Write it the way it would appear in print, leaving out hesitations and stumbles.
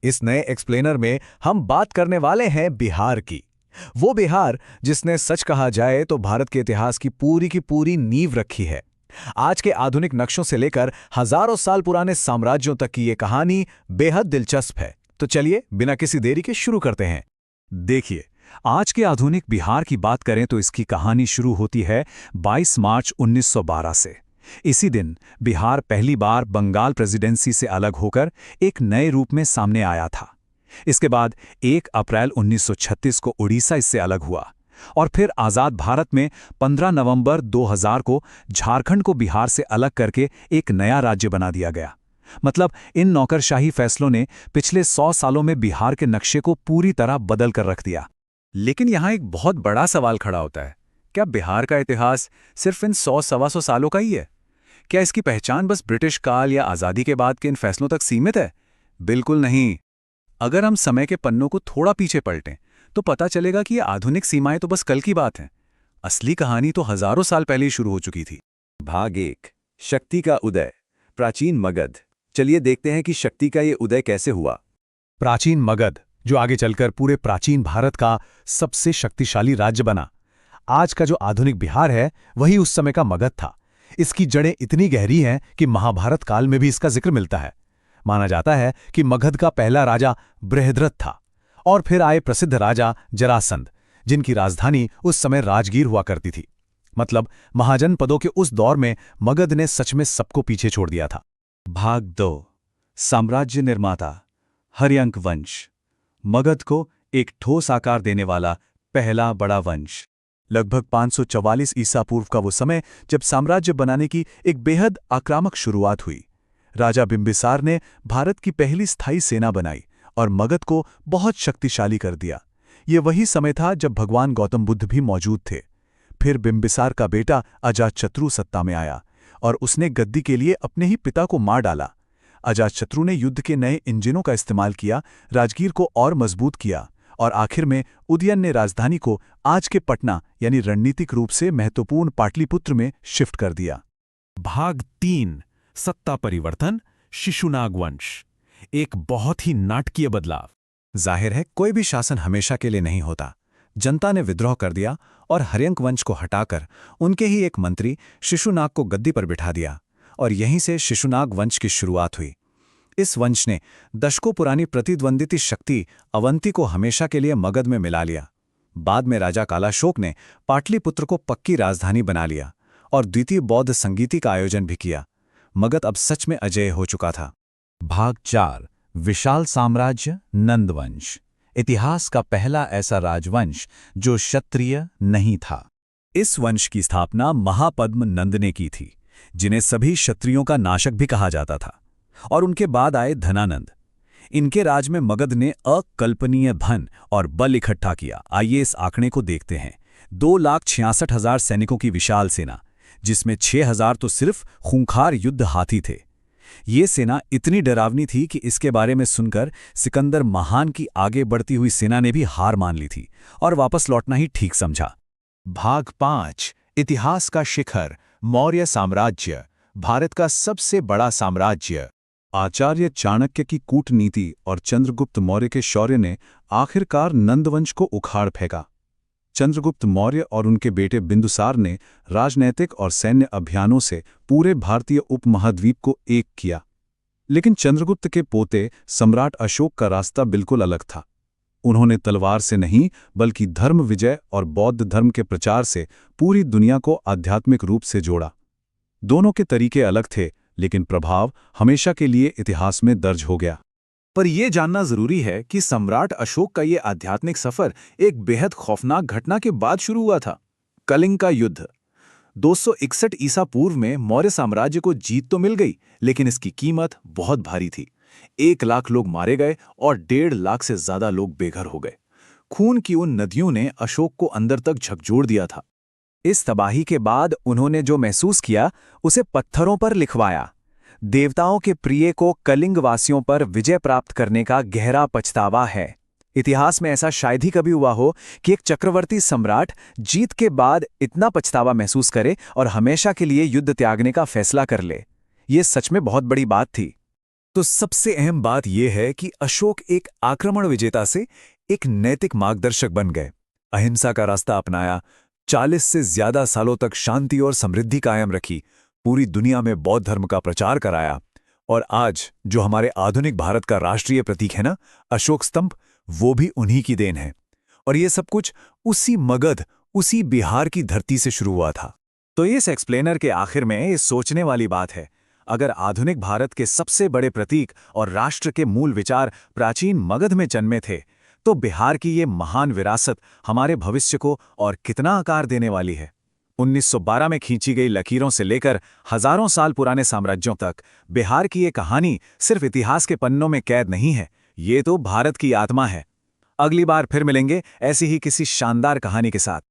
इस नए एक्सप्लेनर में हम बात करने वाले हैं बिहार की। वो बिहार जिसने सच कहा जाए तो भारत के इतिहास की पूरी नींव रखी है। आज के आधुनिक नक्शों से लेकर हजारों साल पुराने साम्राज्यों तक की ये कहानी बेहद दिलचस्प है। तो चलिए बिना किसी देरी के शुरू करते हैं। देखिए, आज के आधुनिक बिहार की बात करें तो इसकी कहानी शुरू होती है 22 मार्च 1912 से। इसी दिन बिहार पहली बार बंगाल प्रेसिडेंसी से अलग होकर एक नए रूप में सामने आया था। इसके बाद 1 अप्रैल 1936 को उड़ीसा इससे अलग हुआ और फिर आज़ाद भारत में 15 नवंबर 2000 को झारखंड को बिहार से अलग करके एक नया राज्य बना दिया गया। मतलब इन नौकरशाही फैसलों ने पिछले 100 सालों में बिहार के नक्शे को पूरी तरह बदल कर रख दिया। लेकिन यहाँ एक बहुत बड़ा सवाल खड़ा होता है, क्या बिहार का इतिहास सिर्फ इन 100-125 सालों का ही है? क्या इसकी पहचान बस ब्रिटिश काल या आज़ादी के बाद के इन फैसलों तक सीमित है? बिल्कुल नहीं। अगर हम समय के पन्नों को थोड़ा पीछे पलटें तो पता चलेगा कि ये आधुनिक सीमाएं तो बस कल की बात हैं। असली कहानी तो हजारों साल पहले ही शुरू हो चुकी थी। भाग 1, शक्ति का उदय, प्राचीन मगध। चलिए देखते हैं कि शक्ति का ये उदय कैसे हुआ। प्राचीन मगध, जो आगे चलकर पूरे प्राचीन भारत का सबसे शक्तिशाली राज्य बना। आज का जो आधुनिक बिहार है वही उस समय का मगध था। इसकी जड़ें इतनी गहरी हैं कि महाभारत काल में भी इसका जिक्र मिलता है। माना जाता है कि मगध का पहला राजा बृहद्रथ था और फिर आए प्रसिद्ध राजा जरासंध, जिनकी राजधानी उस समय राजगीर हुआ करती थी। मतलब महाजनपदों के उस दौर में मगध ने सच में सबको पीछे छोड़ दिया था। भाग 2, साम्राज्य निर्माता, हर्यंक वंश। मगध को एक ठोस आकार देने वाला पहला बड़ा वंश। लगभग 544 ईसा पूर्व का वो समय जब साम्राज्य बनाने की एक बेहद आक्रामक शुरुआत हुई। राजा बिंबिसार ने भारत की पहली स्थायी सेना बनाई और मगध को बहुत शक्तिशाली कर दिया। ये वही समय था जब भगवान गौतम बुद्ध भी मौजूद थे। फिर बिंबिसार का बेटा अजातशत्रु सत्ता में आया और उसने गद्दी के लिए अपने ही पिता को मार डाला। अजातशत्रु ने युद्ध के नए इंजनों का इस्तेमाल किया, राजगीर को और मजबूत किया और आखिर में उदयन ने राजधानी को आज के पटना यानी रणनीतिक रूप से महत्वपूर्ण पाटलिपुत्र में शिफ्ट कर दिया। भाग 3, सत्ता परिवर्तन, शिशुनाग वंश। एक बहुत ही नाटकीय बदलाव। जाहिर है कोई भी शासन हमेशा के लिए नहीं होता। जनता ने विद्रोह कर दिया और हर्यंक वंश को हटाकर उनके ही एक मंत्री शिशुनाग को गद्दी पर बिठा दिया और यहीं से शिशुनाग वंश की शुरुआत हुई। इस वंश ने दशकों पुरानी प्रतिद्वंदिती शक्ति अवंती को हमेशा के लिए मगध में मिला लिया। बाद में राजा कालाशोक ने पाटलिपुत्र को पक्की राजधानी बना लिया और द्वितीय बौद्ध संगीति का आयोजन भी किया। मगध अब सच में अजेय हो चुका था। भाग 4, विशाल साम्राज्य, नंदवंश। इतिहास का पहला ऐसा राजवंश जो क्षत्रिय नहीं था। इस वंश की स्थापना महापद्म नंद ने की थी, जिन्हें सभी क्षत्रियों का नाशक भी कहा जाता था। और उनके बाद आए धनानंद। इनके राज में मगध ने अकल्पनीय धन और बल इकट्ठा किया। आइए इस आंकड़े को देखते हैं। 2,66,000 सैनिकों की विशाल सेना, जिसमें 6,000 तो सिर्फ खूंखार युद्ध हाथी थे। ये सेना इतनी डरावनी थी कि इसके बारे में सुनकर सिकंदर महान की आगे बढ़ती हुई सेना ने भी हार मान ली थी और वापस लौटना ही ठीक समझा। भाग 5, इतिहास का शिखर, मौर्य साम्राज्य, भारत का सबसे बड़ा साम्राज्य। आचार्य चाणक्य की कूटनीति और चंद्रगुप्त मौर्य के शौर्य ने आखिरकार नंदवंश को उखाड़ फेंका। चंद्रगुप्त मौर्य और उनके बेटे बिंदुसार ने राजनैतिक और सैन्य अभियानों से पूरे भारतीय उपमहाद्वीप को एक किया। लेकिन चंद्रगुप्त के पोते सम्राट अशोक का रास्ता बिल्कुल अलग था। उन्होंने तलवार से नहीं बल्कि धर्म विजय और बौद्ध धर्म के प्रचार से पूरी दुनिया को आध्यात्मिक रूप से जोड़ा। दोनों के तरीके अलग थे, लेकिन प्रभाव हमेशा के लिए इतिहास में दर्ज हो गया। पर यह जानना जरूरी है कि सम्राट अशोक का यह आध्यात्मिक सफर एक बेहद खौफनाक घटना के बाद शुरू हुआ था। कलिंग का युद्ध। 261 ईसा पूर्व में मौर्य साम्राज्य को जीत तो मिल गई, लेकिन इसकी कीमत बहुत भारी थी। 1 लाख लोग मारे गए और 1.5 लाख से ज्यादा लोग बेघर हो गए। खून की उन नदियों ने अशोक को अंदर तक झकझोर दिया था। इस तबाही के बाद उन्होंने जो महसूस किया उसे पत्थरों पर लिखवाया। देवताओं के प्रिय को कलिंग वासियों पर विजय प्राप्त करने का गहरा पछतावा है। इतिहास में ऐसा शायद ही कभी हुआ हो कि एक चक्रवर्ती सम्राट जीत के बाद इतना पछतावा महसूस करे और हमेशा के लिए युद्ध त्यागने का फैसला कर ले। ये सच में बहुत बड़ी बात थी। तो सबसे अहम बात यह है कि अशोक एक आक्रमण विजेता से एक नैतिक मार्गदर्शक बन गए। अहिंसा का रास्ता अपनाया, 40 से ज्यादा सालों तक शांति और समृद्धि कायम रखी, पूरी दुनिया में बौद्ध धर्म का प्रचार कराया, और आज जो हमारे आधुनिक भारत का राष्ट्रीय प्रतीक है ना, अशोक स्तंभ, वो भी उन्हीं की देन है। और ये सब कुछ उसी मगध, उसी बिहार की धरती से शुरू हुआ था। तो इस एक्सप्लेनर के आखिर में ये सोचने वाली बात है, अगर आधुनिक भारत के सबसे बड़े प्रतीक और राष्ट्र के मूल विचार प्राचीन मगध में जन्मे थे, तो बिहार की ये महान विरासत हमारे भविष्य को और कितना आकार देने वाली है। 1912 में खींची गई लकीरों से लेकर हजारों साल पुराने साम्राज्यों तक बिहार की ये कहानी सिर्फ इतिहास के पन्नों में कैद नहीं है, ये तो भारत की आत्मा है। अगली बार फिर मिलेंगे ऐसी ही किसी शानदार कहानी के साथ।